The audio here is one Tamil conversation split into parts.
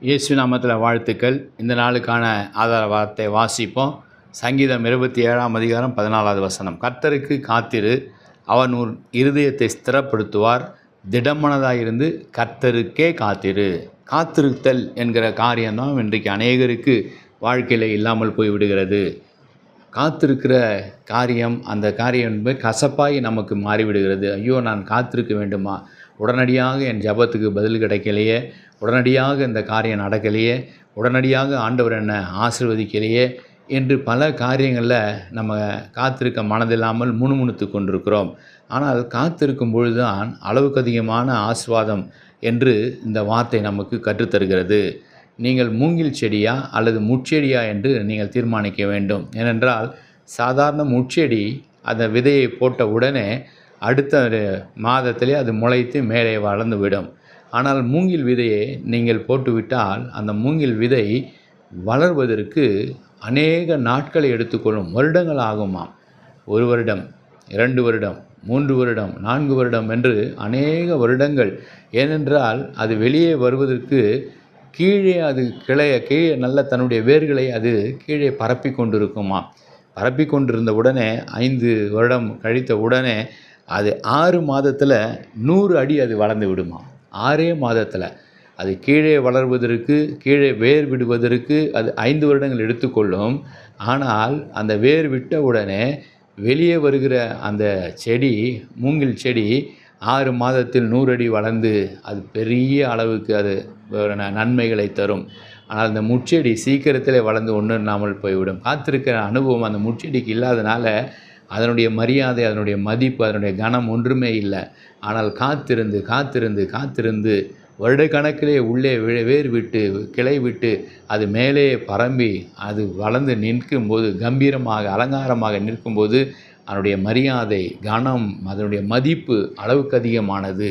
இயேசு நாமத்தில் வாழ்த்துக்கள். இந்த நாளுக்கான ஆதார வார்த்தை வாசிப்போம். சங்கீதம் 27ஆம் அதிகாரம் 14வது வசனம். கர்த்தருக்கு காத்திரு, அவன் உன் இருதயத்தை ஸ்திரப்படுத்துவார். திடமனதாயிருந்து கர்த்தருக்கே காத்திரு. காத்திருத்தல் என்கிற காரியம்தான் இன்றைக்கு அநேகருக்கு வாழ்க்கையில் இல்லாமல் போய்விடுகிறது. காத்திருக்கிற காரியம், அந்த காரியம் என்பது கசப்பாய் நமக்கு மாறிவிடுகிறது. ஐயோ, நான் காத்திருக்க வேண்டுமா? உடனடியாக என் ஜபத்துக்கு பதில் கிடைக்கலையே, உடனடியாக இந்த காரியம் நடக்கலையே, உடனடியாக ஆண்டவர் என்னை ஆசீர்வதிக்கலையே என்று பல காரியங்களில் நம்ம காத்திருக்க மனதில்லாமல் முணுமுணுத்து கொண்டிருக்கிறோம். ஆனால் காத்திருக்கும் பொழுதுதான் அளவுக்கு அதிகமான ஆசீர்வாதம் என்று இந்த வார்த்தை நமக்கு கற்றுத்தருகிறது. நீங்கள் மூங்கில் செடியா அல்லது முட்செடியா என்று நீங்கள் தீர்மானிக்க வேண்டும். ஏனென்றால் சாதாரண முட்செடி அந்த விதையை போட்ட உடனே அடுத்த மாதத்திலே அது முளைத்து மேலே வளர்ந்து விடும். ஆனால் மூங்கில் விதையை நீங்கள் போட்டுவிட்டால் அந்த மூங்கில் விதை வளர்வதற்கு அநேக நாட்களை எடுத்துக்கொள்ளும், வருடங்கள் ஆகுமாம். 1 வருடம், 2 வருடம், 3 வருடம், 4 வருடம் என்று அநேக வருடங்கள். ஏனென்றால் அது வெளியே வருவதற்கு கீழே அது கீழே நல்ல தன்னுடைய வேர்களை அது கீழே பரப்பி கொண்டிருக்குமா. பரப்பி கொண்டிருந்த உடனே 5 வருடம் கழித்த உடனே அது 6 மாதத்தில் 100 அடி அது வளர்ந்து விடுமா. 6 மாதத்தில் அது கீழே வளர்வதற்கு, கீழே வேர் விடுவதற்கு அது 5 வருடங்கள் எடுத்துக்கொள்ளும். ஆனால் அந்த வேர் விட்ட உடனே வெளியே வருகிற அந்த செடி, மூங்கில் செடி 6 மாதத்தில் 100 அடி வளர்ந்து அது பெரிய அளவுக்கு அது நன்மைகளை தரும். ஆனால் அந்த முட்செடி சீக்கிரத்தில் வளர்ந்து ஒன்றும் இல்லாமல் போய்விடும். காத்திருக்கிற அனுபவம் அந்த முட்செடிக்கு இல்லாதனால அதனுடைய மரியாதை, அதனுடைய மதிப்பு, அதனுடைய கனம் ஒன்றுமே இல்லை. ஆனால் காத்திருந்து காத்திருந்து காத்திருந்து வருடக்கணக்கிலே உள்ளே வேர் விட்டு கிளை விட்டு அது மேலே பரம்பி அது வளர்ந்து நிற்கும்போது, கம்பீரமாக அலங்காரமாக நிற்கும்போது அதனுடைய மரியாதை, கனம், அதனுடைய மதிப்பு அளவுக்கு அதிகமானது.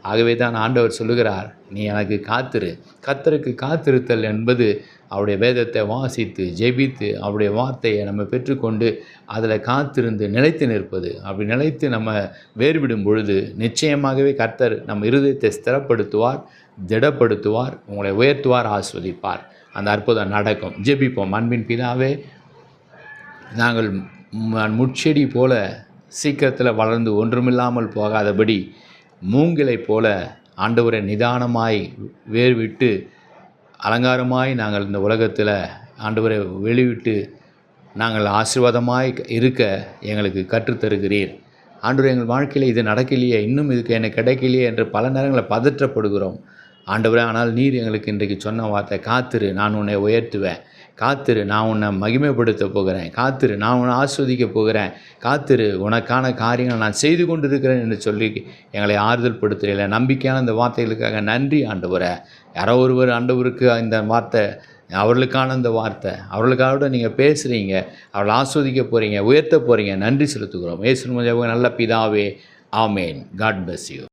ஆகவே தான் ஆண்டவர் சொல்லுகிறார், நீ எனக்கு காத்திரு. கர்த்தருக்கு காத்திருத்தல் என்பது அவருடைய வேதத்தை வாசித்து ஜெபித்து அவருடைய வார்த்தையை நம்ம பெற்றுக்கொண்டு அதில் காத்திருந்து நிலைத்து நிற்பது. அப்படி நிலைத்து நம்ம வேறுவிடும் பொழுது நிச்சயமாகவே கர்த்தர் நம் இருதயத்தை ஸ்திரப்படுத்துவார், திடப்படுத்துவார், உங்களை உயர்த்துவார், ஆஸ்வதிப்பார். அந்த அற்புதம் நடக்கும். ஜெபிப்போம். அன்பின் பிதாவே, நாங்கள் முட்செடி போல சீக்கிரத்தில் வளர்ந்து ஒன்றுமில்லாமல் போகாதபடி மூங்கிலை போல ஆண்டவரை நிதானமாய் வேர்விட்டு அலங்காரமாய் நாங்கள் இந்த உலகத்தில் ஆண்டவரை வெளிவிட்டு நாங்கள் ஆசீர்வாதமாய் இருக்க எங்களுக்கு கற்றுத்தருகிறீர். ஆண்டவர், எங்கள் வாழ்க்கையில் இது நடக்கலையே, இன்னும் இதுக்கு எனக்கு கிடைக்கலையே என்று பல நேரங்களில் பதற்றப்படுகிறோம் ஆண்டவரே. ஆனால் நீர் எங்களுக்கு இன்றைக்கு சொன்ன வார்த்தை, காத்திரு, நான் உன்னை உயர்த்துவேன். காத்திரு, நான் உன்னை மகிமைப்படுத்த போகிறேன். காத்திரு, நான் உன்னை ஆஸ்வதிக்க போகிறேன். காத்திரு, உனக்கான காரியங்கள் நான் செய்து கொண்டு இருக்கிறேன் என்று சொல்லி எங்களை ஆறுதல் படுத்துகிறீங்கள. நம்பிக்கையான இந்த வார்த்தைகளுக்காக நன்றி ஆண்டவரே. யாரோ ஒருவர் ஆண்டவருக்கு இந்த வார்த்தை, அவர்களுக்கான இந்த வார்த்தை, அவர்களுக்காக நீங்கள் பேசுகிறீங்க, அவளை ஆஸ்வதிக்க போகிறீங்க, உயர்த்த போகிறீங்க. நன்றி செலுத்துகிறோம். இயேசுவின் மூலமாக நல்ல பிதாவே, ஆமேன். God bless you.